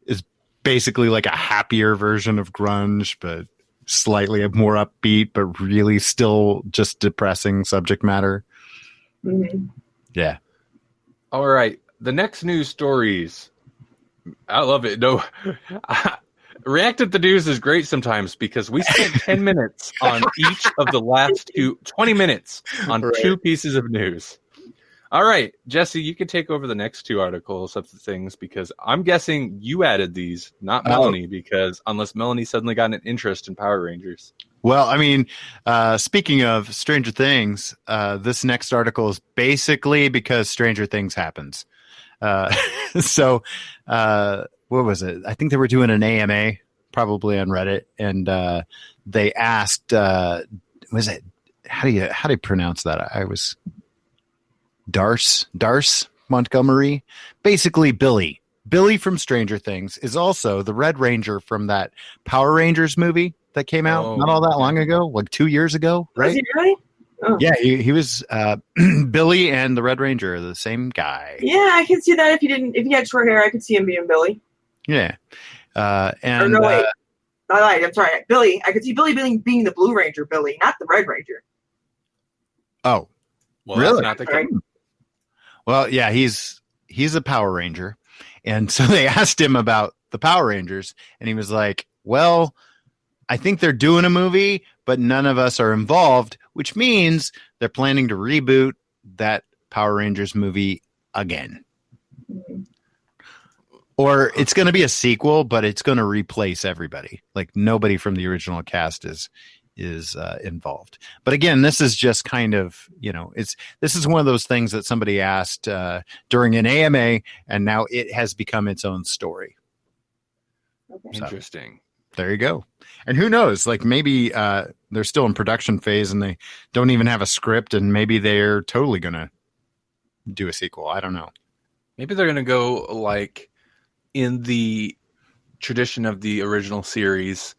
is basically like a happier version of grunge, but slightly more upbeat, but really still just depressing subject matter. Mm-hmm. Yeah. All right. The next news stories. I love it. No, React at the News is great sometimes because we spent 10 minutes on each of the last 20 minutes on 2 pieces of news. All right, Jesse, you can take over the next 2 articles of the things because I'm guessing you added these, not Melanie, because unless Melanie suddenly got an interest in Power Rangers. Well, I mean, speaking of Stranger Things, this next article is basically because Stranger Things happens. So, what was it? I think they were doing an AMA, probably on Reddit, and they asked, was it, how do you pronounce that? I was Darce Montgomery, basically Billy from Stranger Things is also the Red Ranger from that Power Rangers movie that came out not all that long ago, like 2 years ago, right? Was he really? Oh. Yeah, he was Billy and the Red Ranger are the same guy. Yeah, I can see that if he had short hair, I could see him being Billy. Yeah. And or no, wait. I lied. I'm sorry. Billy. I could see Billy being the Blue Ranger Billy, not the Red Ranger. Oh. Well, really? That's not the case. Well, yeah, he's a Power Ranger. And so they asked him about the Power Rangers, and he was like, well, I think they're doing a movie, but none of us are involved, which means they're planning to reboot that Power Rangers movie again. Mm-hmm. Or it's going to be a sequel, but it's going to replace everybody. Like nobody from the original cast is involved. But again, this is just kind of, this is one of those things that somebody asked during an AMA, and now it has become its own story. Okay. Interesting. So, there you go. And who knows? Like maybe they're still in production phase and they don't even have a script, and maybe they're totally going to do a sequel. I don't know. Maybe they're going to go like in the tradition of the original series,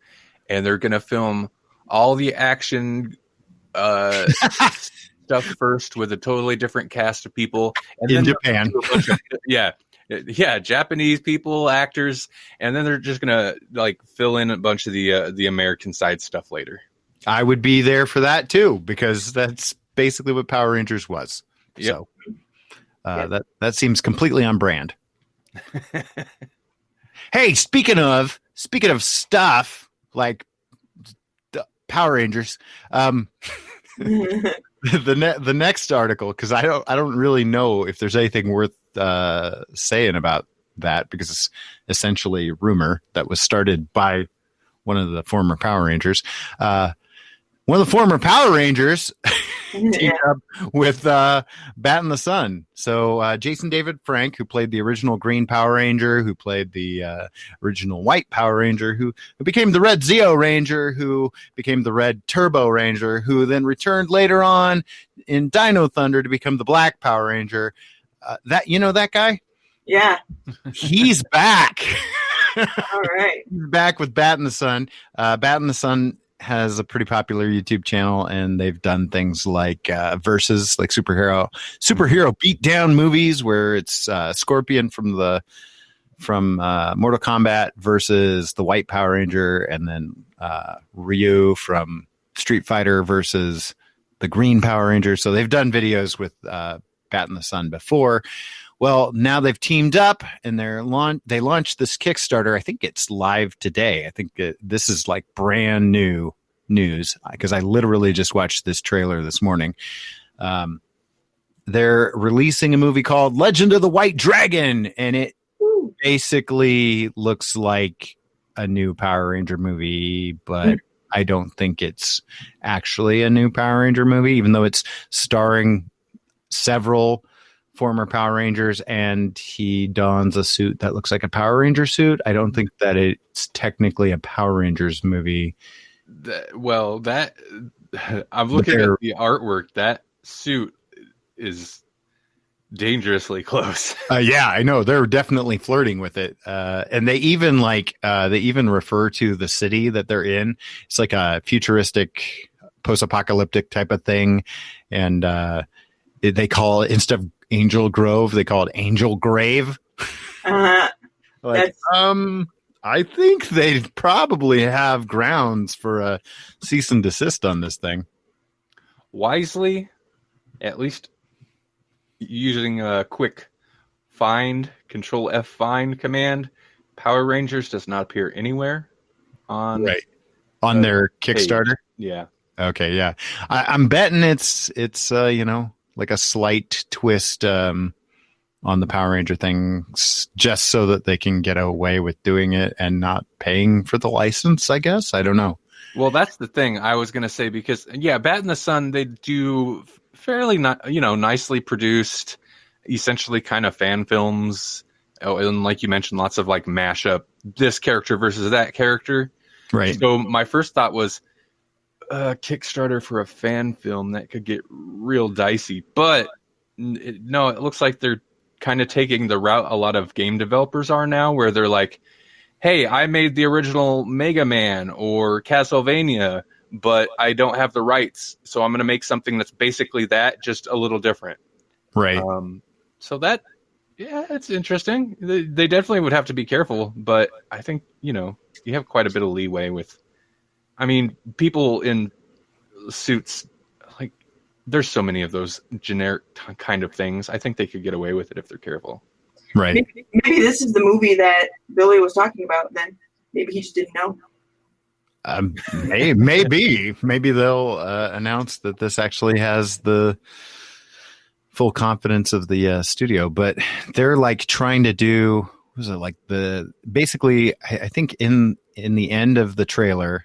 and they're going to film all the action stuff first with a totally different cast of people. And in then Japan. Yeah, Japanese people, actors, and then they're just going to like fill in a bunch of the American side stuff later. I would be there for that too, because that's basically what Power Rangers was. Yep. So that seems completely on brand. Hey, speaking of stuff like Power Rangers, the next article, because I don't really know if there's anything worth saying about that, because it's essentially a rumor that was started by one of the former Power Rangers. One of the former Power Rangers teamed up with Bat in the Sun. So Jason David Frank, who played the original Green Power Ranger, who played the original White Power Ranger, who became the Red Zeo Ranger, who became the Red Turbo Ranger, who then returned later on in Dino Thunder to become the Black Power Ranger. That guy? Yeah. He's back. All right. He's back with Bat in the Sun. Bat in the Sun has a pretty popular YouTube channel, and they've done things like versus, like superhero beatdown movies where it's Scorpion from Mortal Kombat versus the White Power Ranger, and then Ryu from Street Fighter versus the Green Power Ranger. So they've done videos with Bat in the Sun before. Well, now they've teamed up, and they launched this Kickstarter. I think it's live today. I think this is like brand new news, because I literally just watched this trailer this morning. They're releasing a movie called Legend of the White Dragon, and it basically looks like a new Power Ranger movie, but I don't think it's actually a new Power Ranger movie, even though it's starring several former Power Rangers, and he dons a suit that looks like a Power Ranger suit. I don't think that it's technically a Power Rangers movie. I'm looking at the artwork. That suit is dangerously close. Yeah, I know. They're definitely flirting with it. And they even refer to the city that they're in. It's like a futuristic post-apocalyptic type of thing. And they call it, instead of Angel Grove, they call it Angel Grave. I think they probably have grounds for a cease and desist on this thing. Wisely, at least using a quick find, Control F find command, Power Rangers does not appear anywhere on their Kickstarter. Page. Yeah. Okay. Yeah. I'm betting it's like a slight twist on the Power Ranger things, just so that they can get away with doing it and not paying for the license, I guess. I don't know. Well, that's the thing I was going to say, because Bat in the Sun, they do fairly nicely produced essentially kind of fan films. Oh, and like you mentioned, lots of like mashup this character versus that character. Right. So my first thought was Kickstarter for a fan film. That could get real dicey. But no, it looks like they're kind of taking the route a lot of game developers are now, where they're like, hey, I made the original Mega Man or Castlevania, but I don't have the rights. So I'm going to make something that's basically that, just a little different. Right. So that, yeah, it's interesting. They definitely would have to be careful, but I think, you have quite a bit of leeway with, I mean, people in suits, like, there's so many of those generic kind of things. I think they could get away with it if they're careful. Right. Maybe this is the movie that Billy was talking about then. Maybe he just didn't know. Maybe they'll announce that this actually has the full confidence of the studio, but they're like trying to do, what was it, like basically I think in the end of the trailer,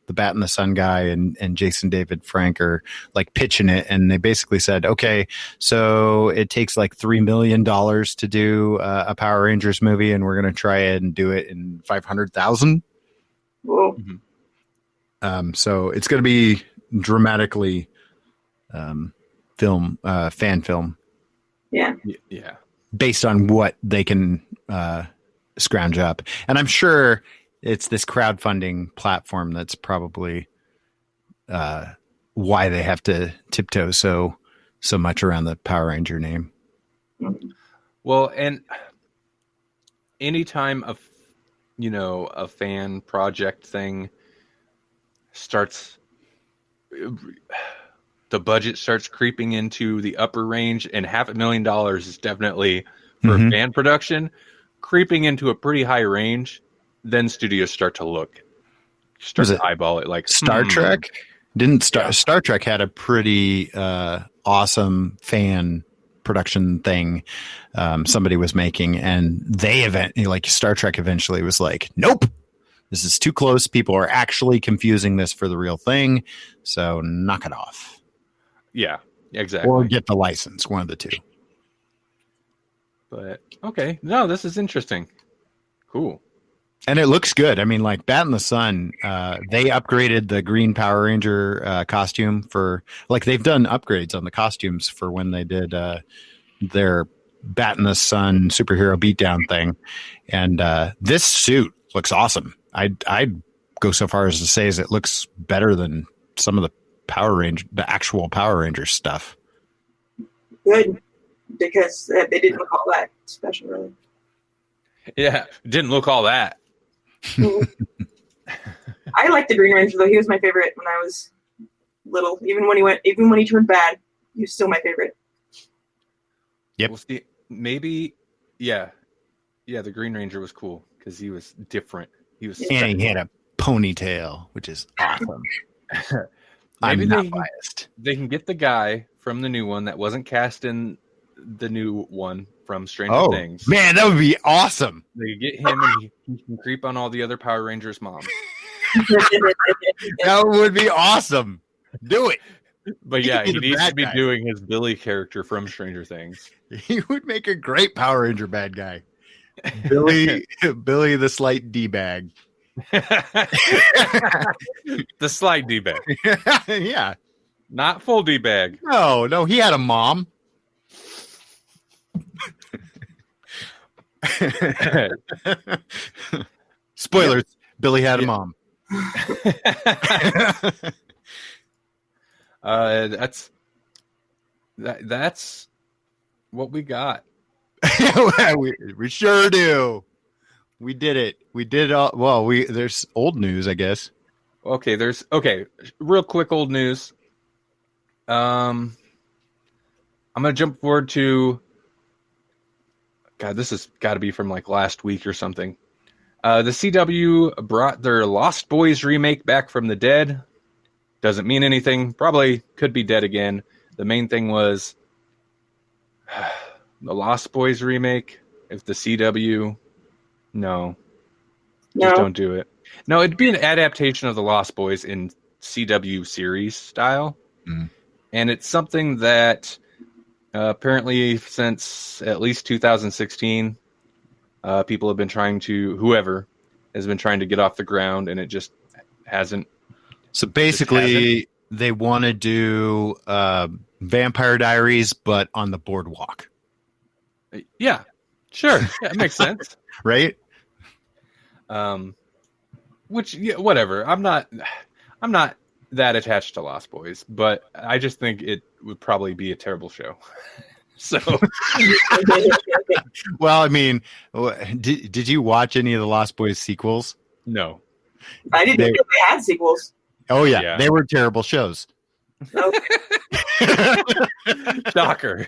the Bat in the Sun guy and Jason David Frank are like pitching it, and they basically said, okay, so it takes like $3 million to do a Power Rangers movie, and we're going to try it and do it in 500,000. Whoa. So it's going to be dramatically fan film. Yeah. Yeah. Based on what they can scrounge up. And I'm sure it's this crowdfunding platform that's probably why they have to tiptoe so much around the Power Ranger name. Well, and anytime a fan project thing starts, the budget starts creeping into the upper range, and $500,000 is definitely for a fan production, creeping into a pretty high range. Then studios start to eyeball it, like Star Trek. Star Trek had a pretty awesome fan production thing somebody was making, and Star Trek eventually was like, nope, this is too close. People are actually confusing this for the real thing, so knock it off. Yeah, exactly. Or get the license, one of the two. But okay, no, this is interesting. Cool. And it looks good. I mean, like Bat in the Sun, they upgraded the green Power Ranger costume for, like, they've done upgrades on the costumes for when they did their Bat in the Sun superhero beatdown thing. And this suit looks awesome. I'd go so far as to say it looks better than some of the actual Power Ranger stuff. Good, because they didn't look all that special, really. Yeah, didn't look all that. I liked the Green Ranger, though. He was my favorite when I was little. Even when he turned bad, he was still my favorite. Yep. Well, see, maybe, yeah, the Green Ranger was cool because he was different. He was, and he had a ponytail, which is awesome. I'm not biased. They can get the guy from the new one that wasn't cast in the new one from Stranger Things. Man, that would be awesome. They get him, and he can creep on all the other Power Rangers' moms. That would be awesome. Do it. But yeah, he needs to be doing his Billy character from Stranger Things. He would make a great Power Ranger bad guy. Billy the slight D-bag. The slight D-bag. Yeah. Not full D-bag. No, he had a mom. Spoilers. Yep. Billy had a mom. That's what we got. we sure do. We did it. We did all. Well, there's old news, I guess. Okay, real quick old news. I'm gonna jump forward to. God, this has got to be from like last week or something. The CW brought their Lost Boys remake back from the dead. Doesn't mean anything. Probably could be dead again. The main thing was the Lost Boys remake. If the CW, no, just don't do it. No, it'd be an adaptation of the Lost Boys in CW series style, and it's something that Apparently, since at least 2016, people have been whoever has been trying to get off the ground, and it just hasn't. So basically, they want to do Vampire Diaries, but on the boardwalk. Yeah, sure. Yeah, it makes sense. Right? Which, yeah, whatever. I'm not that attached to Lost Boys, but I just think it would probably be a terrible show. So, well, I mean, did you watch any of the Lost Boys sequels? No. I didn't know they had sequels. Oh yeah, they were terrible shows. Okay. Shocker.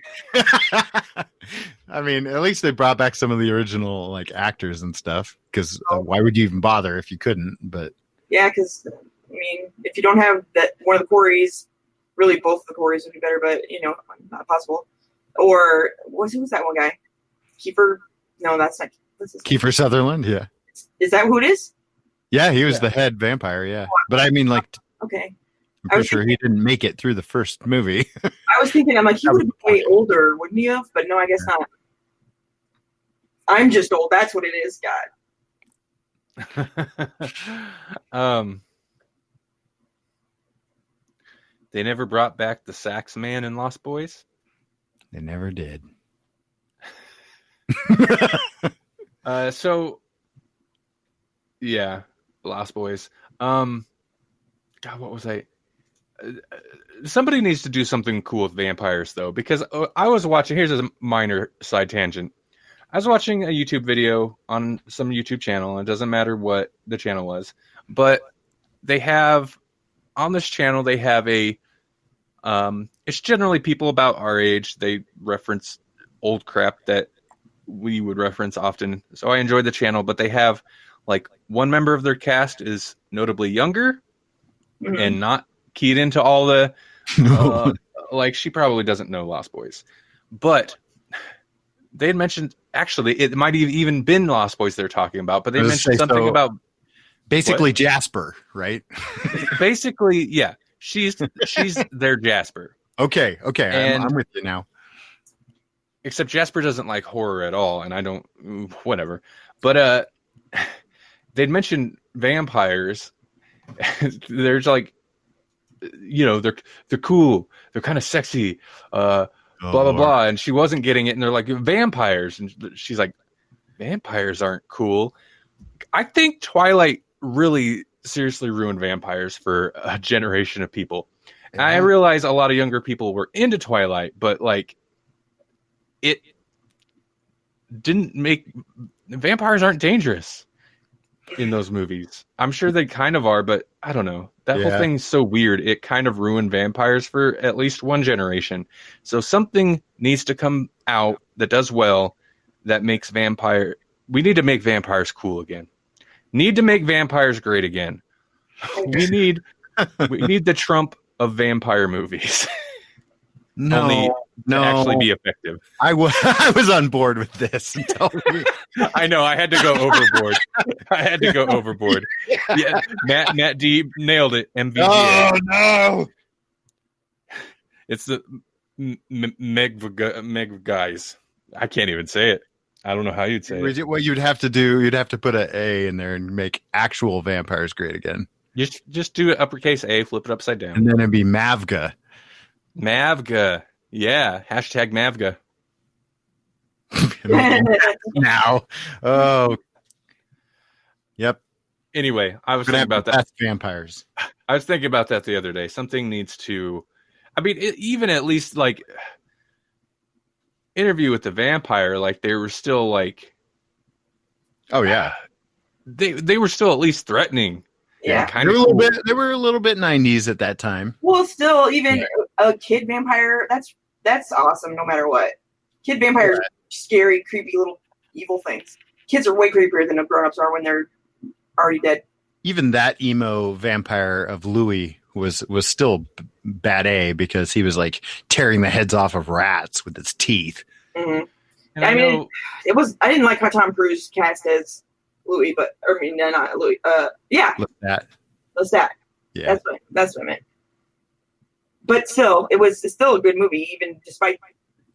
I mean, at least they brought back some of the original like actors and stuff. Because why would you even bother if you couldn't? But yeah, because I mean, if you don't have that one of the Coreys, really both of the Coreys would be better, but not possible. Or who's that one guy? Kiefer? No, that's not. Kiefer Sutherland. Yeah. Is that who it is? Yeah, he was the head vampire. Yeah, but I mean, like, okay. I'm pretty sure he didn't make it through the first movie. I was thinking, I'm like, he would have been way older, wouldn't he have? But no, I guess not. I'm just old. That's what it is, God. They never brought back the Sax Man in Lost Boys? They never did. So, yeah, Lost Boys. God, what was I? Somebody needs to do something cool with vampires, though, because I was watching. Here's a minor side tangent. I was watching a YouTube video on some YouTube channel, and it doesn't matter what the channel was, but they have on this channel they have a. It's generally people about our age. They reference old crap that we would reference often. So I enjoyed the channel, but they have like one member of their cast is notably younger and not keyed into all the like she probably doesn't know Lost Boys, but they had mentioned actually it might have even been Lost Boys they're talking about, but they mentioned something about basically what? Jasper, right? Basically, yeah, she's their Jasper. Okay, I'm with you now. Except Jasper doesn't like horror at all, and I don't. Whatever, but they'd mentioned vampires. There's like, they're cool, they're kind of sexy, blah blah blah, and she wasn't getting it, and they're like vampires, and she's like, vampires aren't cool. I think Twilight really seriously ruined vampires for a generation of people. And I realize a lot of younger people were into Twilight, but like, it didn't make vampires aren't dangerous in those movies. I'm sure they kind of are, but I don't know. That whole thing's so weird. It kind of ruined vampires for at least one generation. So something needs to come out that does well, that makes we need to make vampires cool again. Need to make vampires great again. We need the Trump of vampire movies. No, to actually be effective. I was on board with this until I know I had to go overboard. Yeah, Matt D nailed it. MVP. Oh no! It's the Meg guys. I can't even say it. I don't know how you'd say it. What you'd have to put an A in there and make actual vampires great again. Just do it uppercase A, flip it upside down, and then it'd be Mavga. Mavga. Yeah. Hashtag Mavga. Now. Oh. Yep. Anyway, I was thinking about that. Vampires. I was thinking about that the other day. Something needs to, I mean, even at least like Interview with the Vampire, like they were still like, oh yeah, they were still at least threatening. Yeah, kind of cool. They were a little bit 90s at that time. Well, still, even a kid vampire, that's awesome. No matter what, kid vampires are scary, creepy little evil things. Kids are way creepier than grown-ups are when they're already dead. Even that emo vampire of Louis was still bad A because he was like tearing the heads off of rats with his teeth. Mm-hmm. I mean, I didn't like how Tom Cruise cast as Louis, not Louis. Yeah. Lestat. Yeah. That's what I meant. But still, it's still a good movie, even despite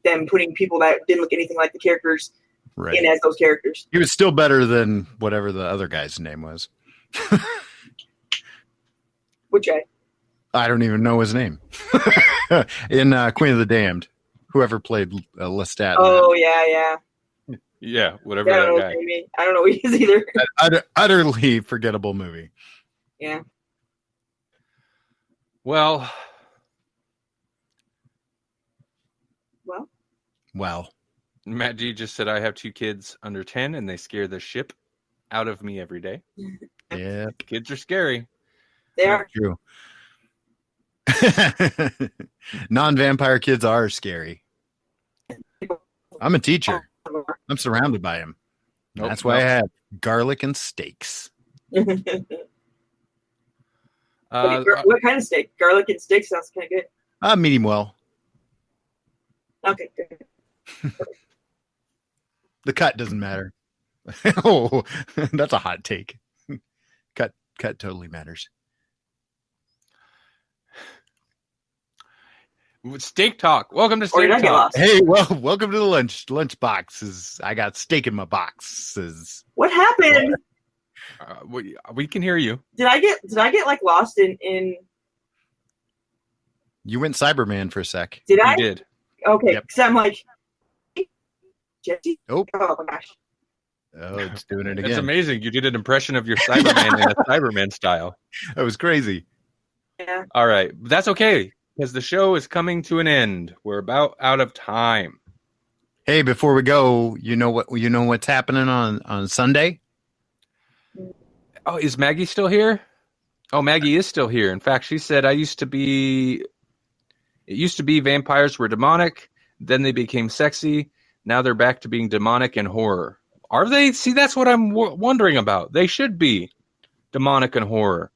them putting people that didn't look anything like the characters in as those characters. He was still better than whatever the other guy's name was. Which I don't even know his name. In Queen of the Damned, whoever played Lestat. Oh, yeah. Yeah, whatever I don't that know guy. I don't know who he is either. Utterly forgettable movie. Yeah. Well, Wow. Matt G just said I have 2 kids under 10 and they scare the shit out of me every day. Yeah, Kids are scary. They are. true. Non-vampire kids are scary. I'm a teacher. I'm surrounded by them. Nope, That's why I have garlic and steaks. What kind of steak? Garlic and steak sounds kind of good. Medium well. Okay, good. The cut doesn't matter. Oh, that's a hot take. Cut totally matters. Steak talk. Welcome to Or Steak did I get Talk. lost? Hey, well, welcome to the lunch boxes. I got steak in my boxes. What happened? We can hear you. Did I get like lost in? You went Cyberman for a sec. Did I? You did. Okay, Yep. because I'm like, Jesse. Oh. Oh my gosh. Oh, it's doing it It's again. amazing. You did an impression of your Cyberman in a Cyberman style. That was crazy. Yeah. All right. That's okay because the show is coming to an end. We're about out of time. Hey, before we go, you know what's happening on Sunday? Oh, is Maggie still here? Oh, Maggie is still here. In fact, she said it used to be vampires were demonic, then they became sexy. Now they're back to being demonic and horror. Are they? See, that's what I'm wondering about. They should be demonic and horror.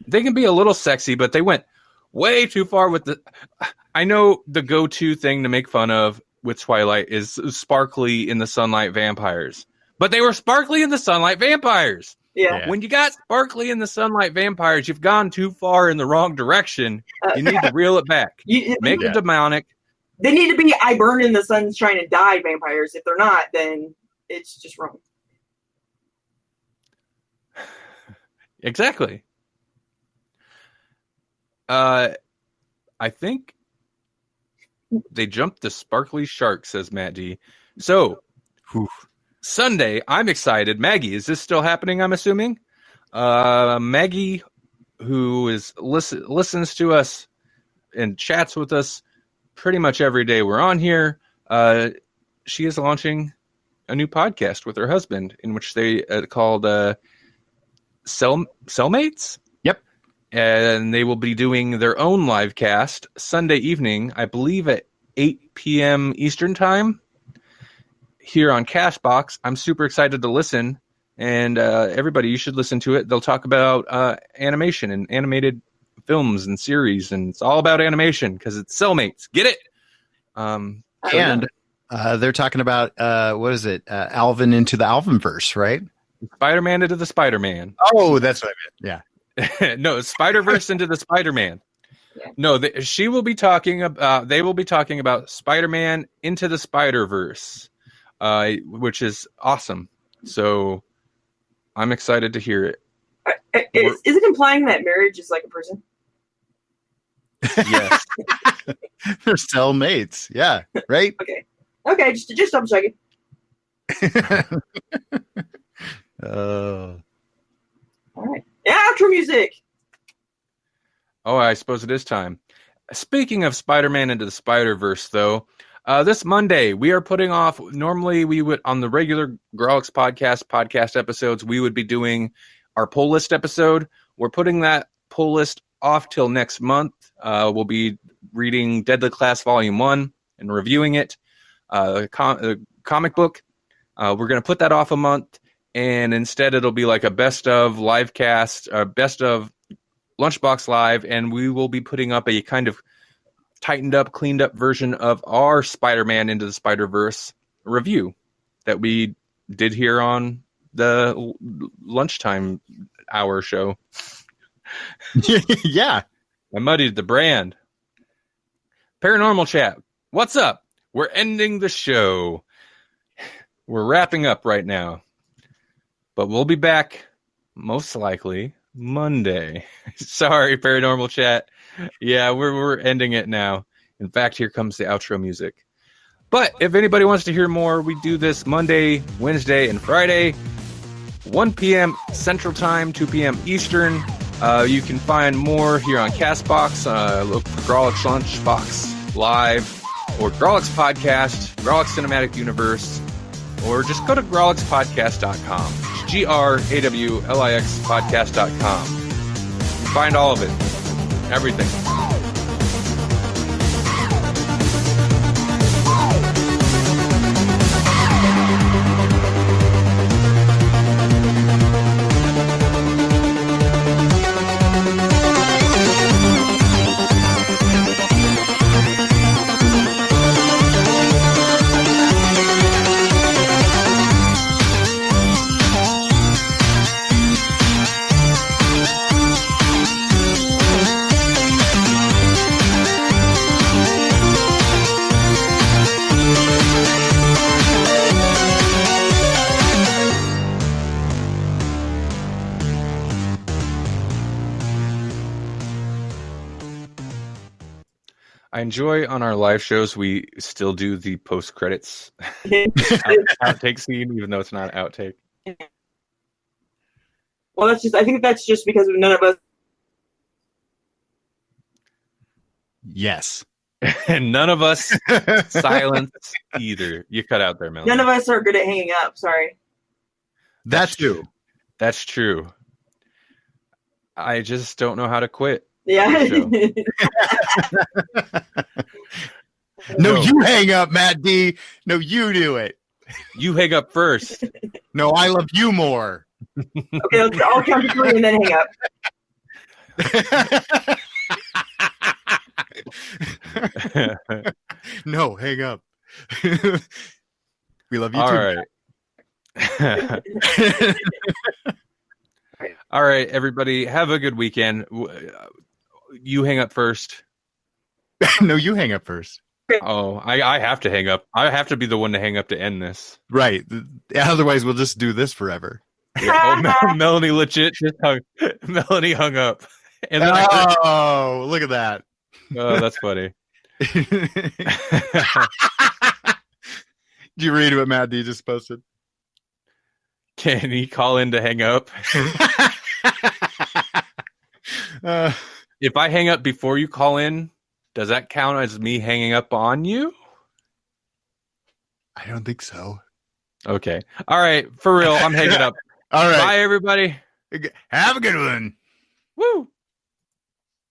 They can be a little sexy, but they went way too far with the... I know the go-to thing to make fun of with Twilight is sparkly in the sunlight vampires. But they were sparkly in the sunlight vampires. Yeah. When you got sparkly in the sunlight vampires, you've gone too far in the wrong direction. You need to reel it back. Make them demonic. They need to be I burn in the sun's trying to die vampires. If they're not, then it's just wrong. Exactly. I think they jumped the sparkly shark, says Matt D. So, Sunday, I'm excited. Maggie, is this still happening, I'm assuming? Maggie, who listens to us and chats with us pretty much every day we're on here, she is launching a new podcast with her husband in which they called Cellmates? Yep. And they will be doing their own live cast Sunday evening, I believe at 8 p.m. Eastern Time here on Castbox. I'm super excited to listen, and everybody, you should listen to it. They'll talk about animation and animated films and series, and it's all about animation because it's Cellmates. Get it? They're talking about what is it? Alvin into the Alvinverse, right? Spider-Man into the Spider-Man. Oh, that's what I meant. Yeah. No, Spider-Verse into the Spider-Man. Yeah. No, they will be talking about Spider-Man into the Spider-Verse, which is awesome. So I'm excited to hear it. Is it implying that marriage is like a person? Yes. They're cellmates. Yeah. Right. Okay, just double checking. Oh. All right. Yeah, outro music. Oh, I suppose it is time. Speaking of Spider-Man into the Spider-Verse, though, this Monday we are putting off. Normally, we would on the regular Grawlix podcast episodes, we would be doing our pull list episode. We're putting that pull list off till next month. We'll be reading Deadly Class Volume 1 and reviewing it. Comic book. We're going to put that off a month, and instead it'll be like a best of live cast, best of Lunchbox Live, and we will be putting up a kind of tightened up, cleaned up version of our Spider-Man into the Spider-Verse review that we did here on the lunchtime hour show. Yeah. I muddied the brand. Paranormal Chat. What's up? we're ending the show. We're wrapping up right now. But we'll be back most likely Monday. Sorry, Paranormal Chat. Yeah, we're ending it now. In fact, here comes the outro music. But if anybody wants to hear more, we do this Monday, Wednesday, and Friday, 1 p.m. Central Time, 2 p.m. Eastern. You can find more here on CastBox. Look for Grawlix Lunchbox Live or Grawlix Podcast, Grawlix Cinematic Universe, or just go to grawlixpodcast.com. It's GRAWLIX podcast.com. You find all of it. Everything. I enjoy on our live shows, we still do the post credits outtake scene, even though it's not an outtake. Well, I think that's just because none of us. Yes. And none of us silence either. You cut out there, Melanie. None of us are good at hanging up. Sorry. That's true. That's true. I just don't know how to quit. Yeah. No, you hang up, Matt D. No, you do it. You hang up first. No, I love you more. Okay, I'll count to 3 and then hang up. No, hang up. We love you All too. right. All right, everybody. Have a good weekend. You hang up first. No, you hang up first. Oh, I have to hang up. I have to be the one to hang up to end this. Right. Otherwise, we'll just do this forever. Yeah. Oh, Melanie legit just Melanie hung up. And then look at that. Oh, that's funny. Did you read what Matt D just posted? Can he call in to hang up? If I hang up before you call in, does that count as me hanging up on you? I don't think so. Okay. All right. For real, I'm hanging up. All right. Bye, everybody. Have a good one. Woo.